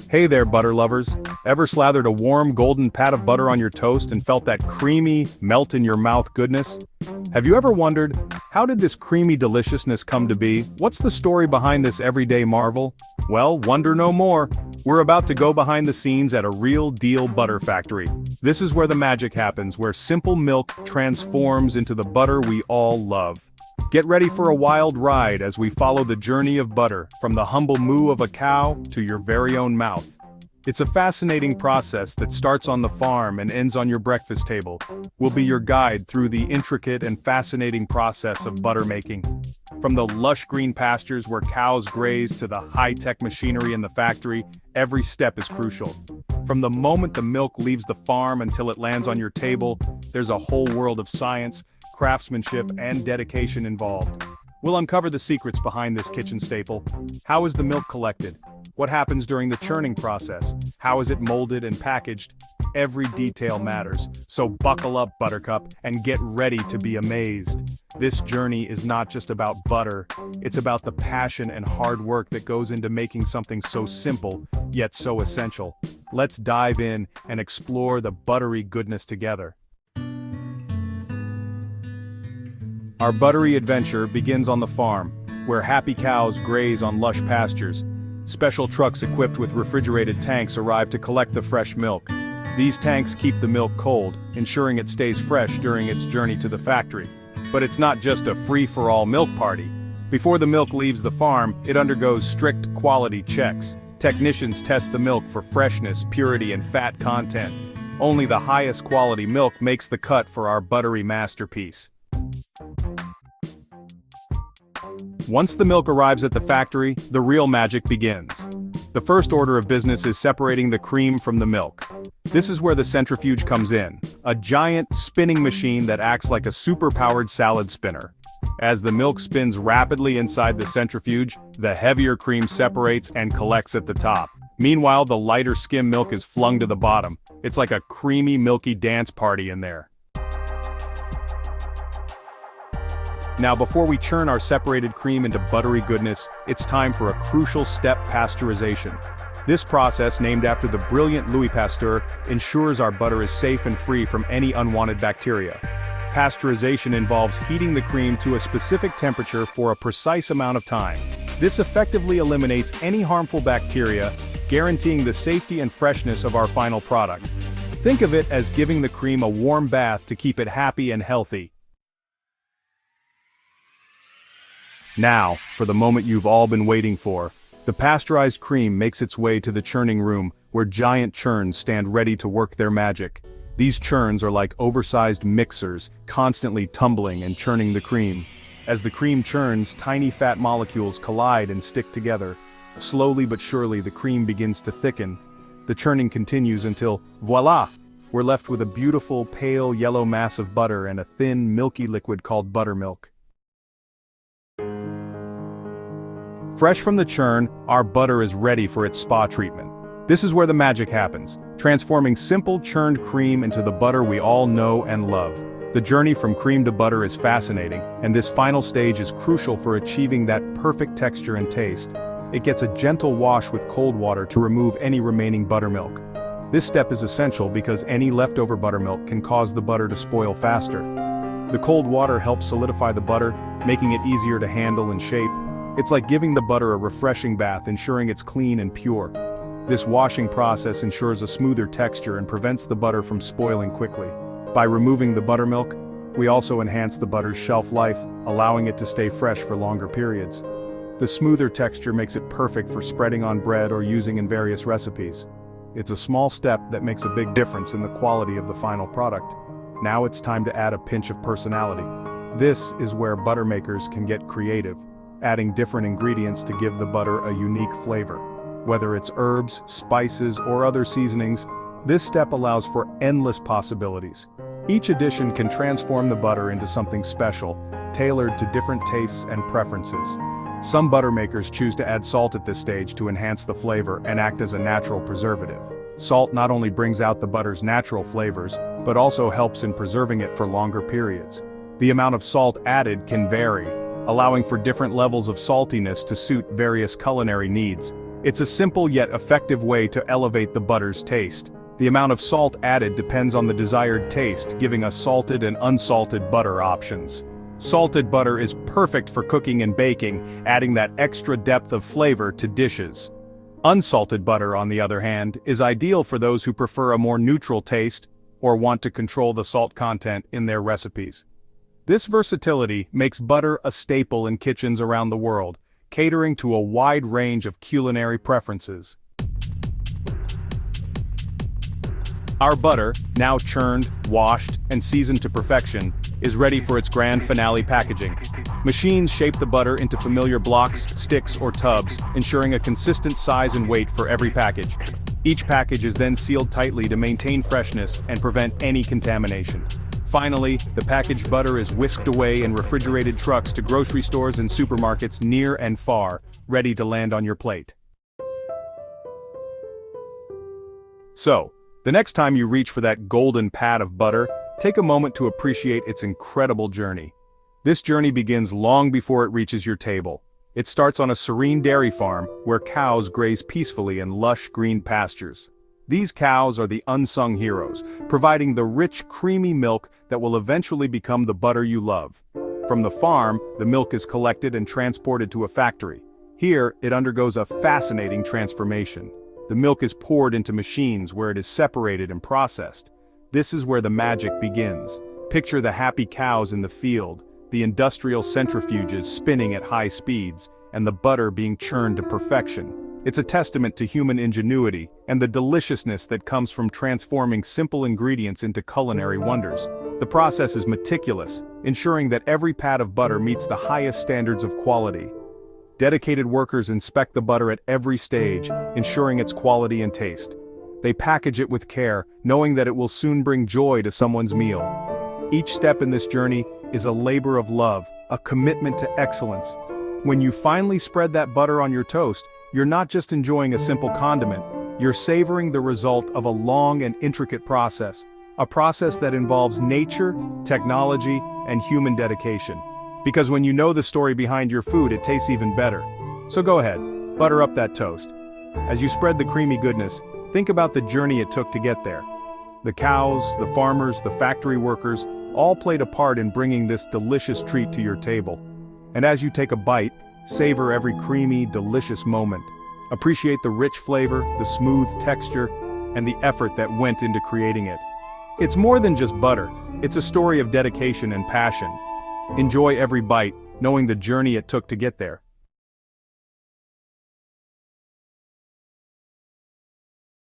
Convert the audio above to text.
Hey there, butter lovers. Ever slathered a warm, golden pat of butter on your toast and felt that creamy, melt-in-your-mouth goodness? Have you ever wondered, how did this creamy deliciousness come to be? What's the story behind this everyday marvel? Well, wonder no more. We're about to go behind the scenes at a real-deal butter factory. This is where the magic happens, where simple milk transforms into the butter we all love. Get ready for a wild ride as we follow the journey of butter, from the humble moo of a cow to your very own mouth. It's a fascinating process that starts on the farm and ends on your breakfast table. We'll be your guide through the intricate and fascinating process of butter making. From the lush green pastures where cows graze to the high-tech machinery in the factory, every step is crucial. From the moment the milk leaves the farm until it lands on your table, there's a whole world of science, craftsmanship, and dedication involved. We'll uncover the secrets behind this kitchen staple. How is the milk collected? What happens during the churning process? How is it molded and packaged? Every detail matters, so buckle up, Buttercup, and get ready to be amazed. This journey is not just about butter, it's about the passion and hard work that goes into making something so simple, yet so essential. Let's dive in and explore the buttery goodness together. Our buttery adventure begins on the farm, where happy cows graze on lush pastures. Special trucks equipped with refrigerated tanks arrive to collect the fresh milk. These tanks keep the milk cold, ensuring it stays fresh during its journey to the factory. But it's not just a free-for-all milk party. Before the milk leaves the farm, it undergoes strict quality checks. Technicians test the milk for freshness, purity, and fat content. Only the highest quality milk makes the cut for our buttery masterpiece. Once the milk arrives at the factory, the real magic begins. The first order of business is separating the cream from the milk. This is where the centrifuge comes in, a giant spinning machine that acts like a super-powered salad spinner. As the milk spins rapidly inside the centrifuge, the heavier cream separates and collects at the top. Meanwhile, the lighter skim milk is flung to the bottom. It's like a creamy, milky dance party in there. Now, before we churn our separated cream into buttery goodness, it's time for a crucial step: pasteurization. This process, named after the brilliant Louis Pasteur, ensures our butter is safe and free from any unwanted bacteria. Pasteurization involves heating the cream to a specific temperature for a precise amount of time. This effectively eliminates any harmful bacteria, guaranteeing the safety and freshness of our final product. Think of it as giving the cream a warm bath to keep it happy and healthy. Now, for the moment you've all been waiting for. The pasteurized cream makes its way to the churning room, where giant churns stand ready to work their magic. These churns are like oversized mixers, constantly tumbling and churning the cream. As the cream churns, tiny fat molecules collide and stick together. Slowly but surely, the cream begins to thicken. The churning continues until, voila! We're left with a beautiful, pale yellow mass of butter and a thin, milky liquid called buttermilk. Fresh from the churn, our butter is ready for its spa treatment. This is where the magic happens, transforming simple churned cream into the butter we all know and love. The journey from cream to butter is fascinating, and this final stage is crucial for achieving that perfect texture and taste. It gets a gentle wash with cold water to remove any remaining buttermilk. This step is essential because any leftover buttermilk can cause the butter to spoil faster. The cold water helps solidify the butter, making it easier to handle and shape. It's like giving the butter a refreshing bath, ensuring it's clean and pure. This washing process ensures a smoother texture and prevents the butter from spoiling quickly. By removing the buttermilk, we also enhance the butter's shelf life, allowing it to stay fresh for longer periods. The smoother texture makes it perfect for spreading on bread or using in various recipes. It's a small step that makes a big difference in the quality of the final product. Now it's time to add a pinch of personality. This is where butter makers can get creative, adding different ingredients to give the butter a unique flavor. Whether it's herbs, spices, or other seasonings, this step allows for endless possibilities. Each addition can transform the butter into something special, tailored to different tastes and preferences. Some butter makers choose to add salt at this stage to enhance the flavor and act as a natural preservative. Salt not only brings out the butter's natural flavors, but also helps in preserving it for longer periods. The amount of salt added can vary, allowing for different levels of saltiness to suit various culinary needs. It's a simple yet effective way to elevate the butter's taste. The amount of salt added depends on the desired taste, giving us salted and unsalted butter options. Salted butter is perfect for cooking and baking, adding that extra depth of flavor to dishes. Unsalted butter, on the other hand, is ideal for those who prefer a more neutral taste or want to control the salt content in their recipes. This versatility makes butter a staple in kitchens around the world, catering to a wide range of culinary preferences. Our butter, now churned, washed, and seasoned to perfection, is ready for its grand finale packaging. Machines shape the butter into familiar blocks, sticks, or tubs, ensuring a consistent size and weight for every package. Each package is then sealed tightly to maintain freshness and prevent any contamination. Finally, the packaged butter is whisked away in refrigerated trucks to grocery stores and supermarkets near and far, ready to land on your plate. So, the next time you reach for that golden pat of butter, take a moment to appreciate its incredible journey. This journey begins long before it reaches your table. It starts on a serene dairy farm where cows graze peacefully in lush green pastures. These cows are the unsung heroes, providing the rich, creamy milk that will eventually become the butter you love. From the farm, the milk is collected and transported to a factory. Here, it undergoes a fascinating transformation. The milk is poured into machines where it is separated and processed. This is where the magic begins. Picture the happy cows in the field, the industrial centrifuges spinning at high speeds, and the butter being churned to perfection. It's a testament to human ingenuity and the deliciousness that comes from transforming simple ingredients into culinary wonders. The process is meticulous, ensuring that every pat of butter meets the highest standards of quality. Dedicated workers inspect the butter at every stage, ensuring its quality and taste. They package it with care, knowing that it will soon bring joy to someone's meal. Each step in this journey is a labor of love, a commitment to excellence. When you finally spread that butter on your toast, you're not just enjoying a simple condiment, you're savoring the result of a long and intricate process. A process that involves nature, technology, and human dedication. Because when you know the story behind your food, it tastes even better. So go ahead, butter up that toast. As you spread the creamy goodness, think about the journey it took to get there. The cows, the farmers, the factory workers, all played a part in bringing this delicious treat to your table. And as you take a bite, savor every creamy, delicious moment. Appreciate the rich flavor, the smooth texture, and the effort that went into creating it. It's more than just butter, it's a story of dedication and passion. Enjoy every bite, knowing the journey it took to get there.